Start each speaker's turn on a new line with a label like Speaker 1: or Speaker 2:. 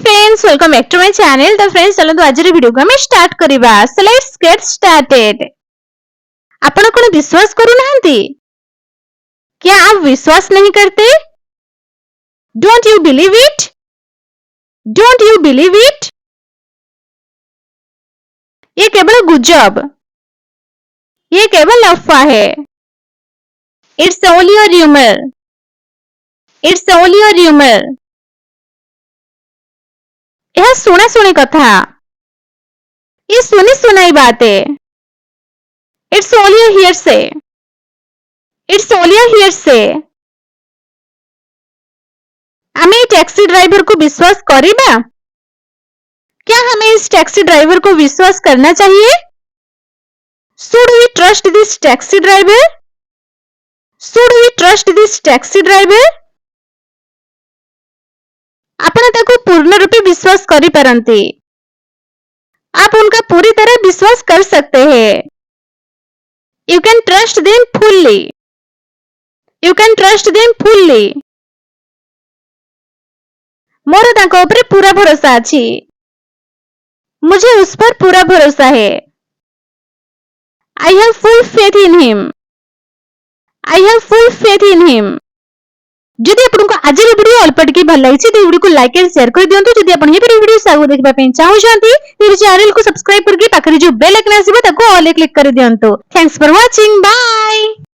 Speaker 1: friends, welcome back to my channel. तो friends चलो आज वीडियो को हम स्टार्ट करिबा. So let's get started. आपण कोन विश्वास करू नाहंती? क्या आप विश्वास नहीं करते? Don't you believe it? Don't you believe it? ये केवल गुजब, ये केवल अफवाह है. It's only a rumor. It's only a rumor. यह सुना सुनी कथा, ये सुनी सुनाई बातें. It's only a hearsay. It's only a hearsay. हमें टैक्सी ड्राइवर को विश्वास करिबा? क्या हमें इस टैक्सी ड्राइवर को विश्वास करना चाहिए? Should we trust this taxi driver? Should we trust this taxi driver? आपण ताको पूर्ण रूपे विश्वास करि परंती. आप उनका पूरी तरह विश्वास कर सकते हैं. You can trust them fully. You can trust them fully. मोर ताको ऊपर पूरा भरोसा अछि. मुझे उस पर पूरा भरोसा है. I have full faith in him. I have full faith in him. जदि आपनको आज वीडियो अल्प टिके भल लागिछि तो वीडियो को लाइक एंड शेयर कर दियंतु. जदि आपण हे वीडियो सागु देखबा पे चाहउछंती तो चैनल को सब्सक्राइब करके पाखरे जो बेल आइकन आसीबो ताको ऑल क्लिक कर दियंतु. Thanks for watching. बाय.